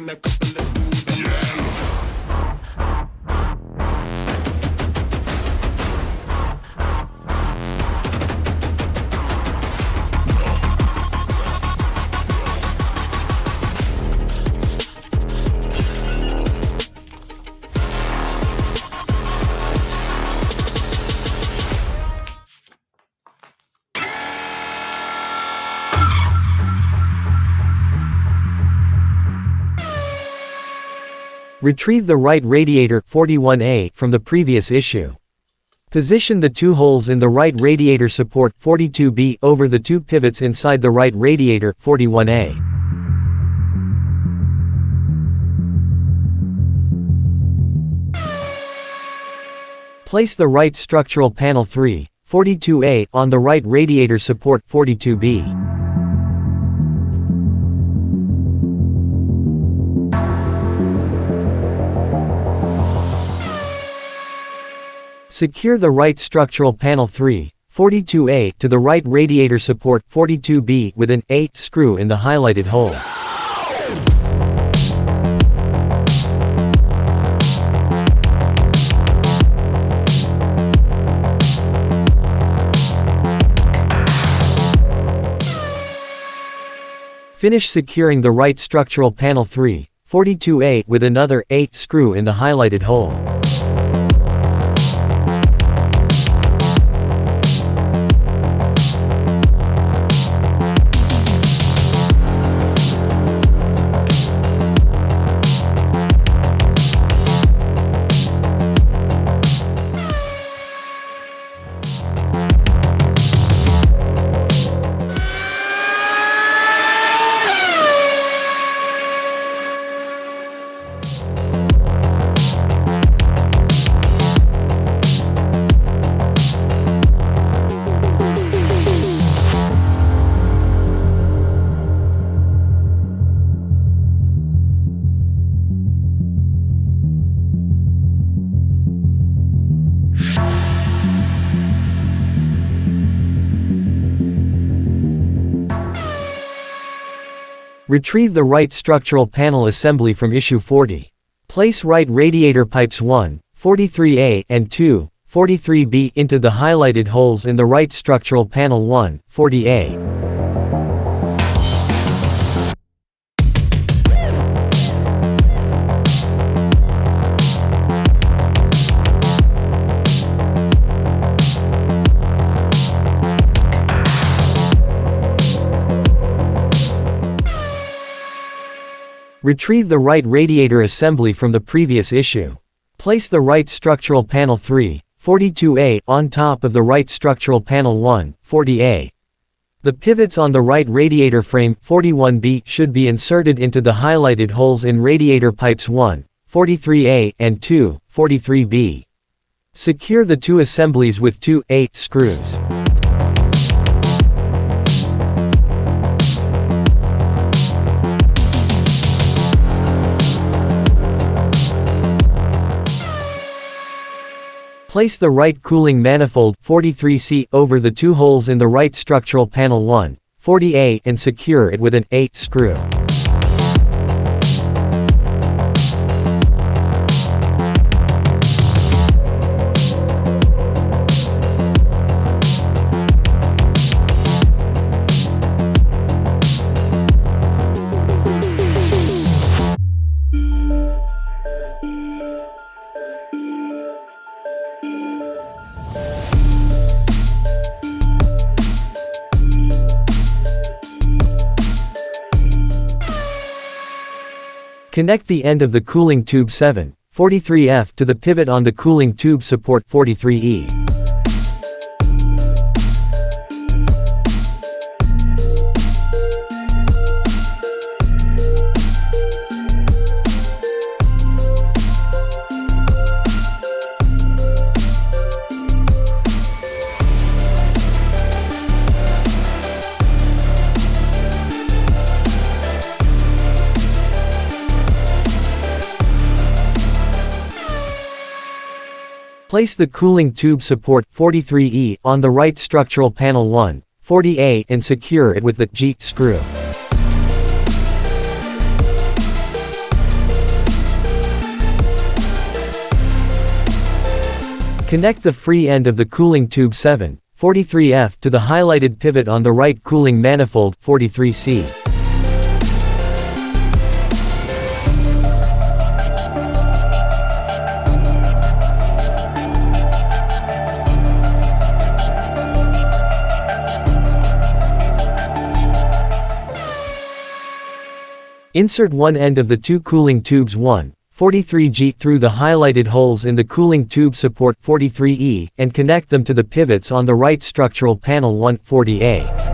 making a couple of moves and Retrieve the right radiator 41A from the previous issue. Position the two holes in the right radiator support 42B over the two pivots inside the right radiator 41A. Place the right structural panel 3, 42A on the right radiator support 42B. Secure the right structural panel 3, 42A to the right radiator support 42B with an 8 screw in the highlighted hole. Finish securing the right structural panel 3, 42A with another 8 screw in the highlighted hole. Retrieve the right structural panel assembly from issue 40. Place right radiator pipes 1, 43A and 2, 43B into the highlighted holes in the right structural panel 1, 40A. Retrieve the right radiator assembly from the previous issue. Place the right structural panel 3, 42A on top of the right structural panel 1, 40A. The pivots on the right radiator frame 41B should be inserted into the highlighted holes in radiator pipes 1, 43A and 2, 43B. Secure the two assemblies with two 8 screws. Place the right cooling manifold 43C over the two holes in the right structural panel 1, 40A and secure it with an 8 screw. Connect the end of the cooling tube 7, 43F to the pivot on the cooling tube support 43E. Place the cooling tube support 43E on the right structural panel 1, 40A and secure it with the G screw. Connect the free end of the cooling tube 743F to the highlighted pivot on the right cooling manifold 43C. Insert one end of the two cooling tubes 143G through the highlighted holes in the cooling tube support 43E, and connect them to the pivots on the right structural panel 140A.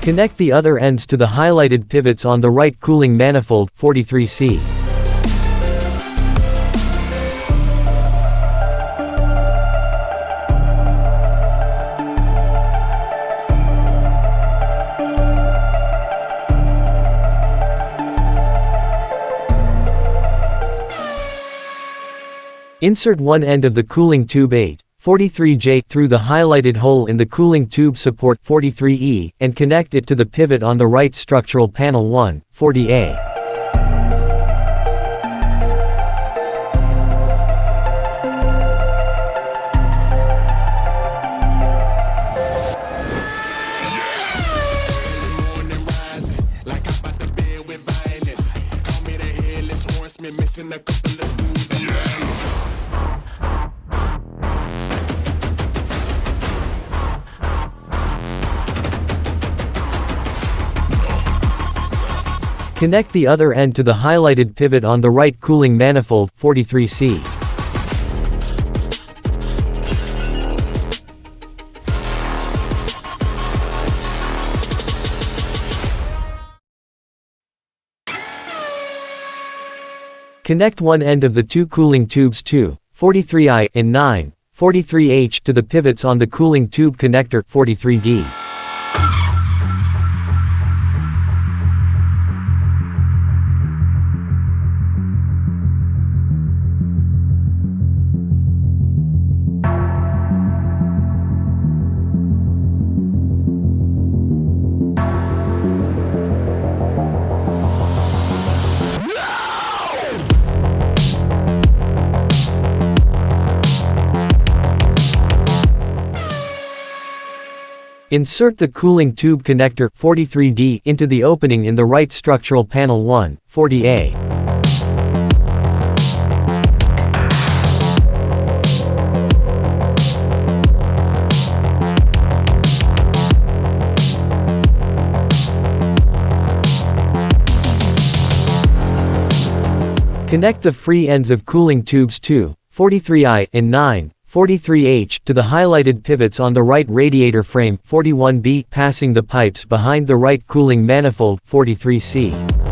Connect the other ends to the highlighted pivots on the right cooling manifold 43C. Insert one end of the cooling tube 843J through the highlighted hole in the cooling tube support 43E, and connect it to the pivot on the right structural panel 140A. Connect the other end to the highlighted pivot on the right cooling manifold 43C. Connect one end of the two cooling tubes 243I and 943H to the pivots on the cooling tube connector 43D. Insert the cooling tube connector 43D into the opening in the right structural panel 140A. Connect the free ends of cooling tubes 243I and 943H to the highlighted pivots on the right radiator frame 41B, passing the pipes behind the right cooling manifold 43C.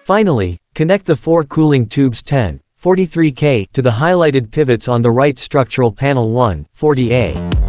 Finally, connect the four cooling tubes 1043K to the highlighted pivots on the right structural panel 140A.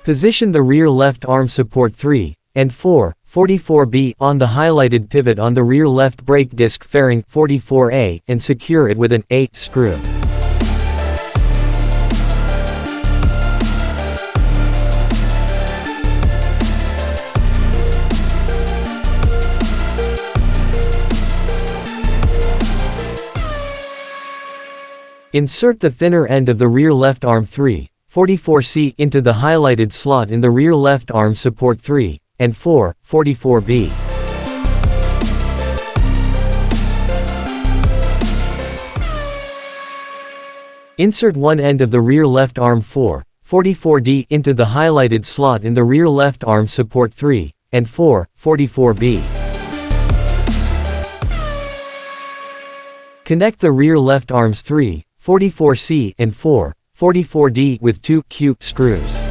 Position the rear left arm support 3 and 4, 44B on the highlighted pivot on the rear left brake disc fairing 44A and secure it with an A screw. Insert the thinner end of the rear left arm 3, 44C into the highlighted slot in the rear left arm support 3 and 4, 44B. Insert one end of the rear left arm 4, 44D into the highlighted slot in the rear left arm support 3 and 4, 44B. Connect the rear left arms 3, 44C and 4, 44D with 2 Q screws.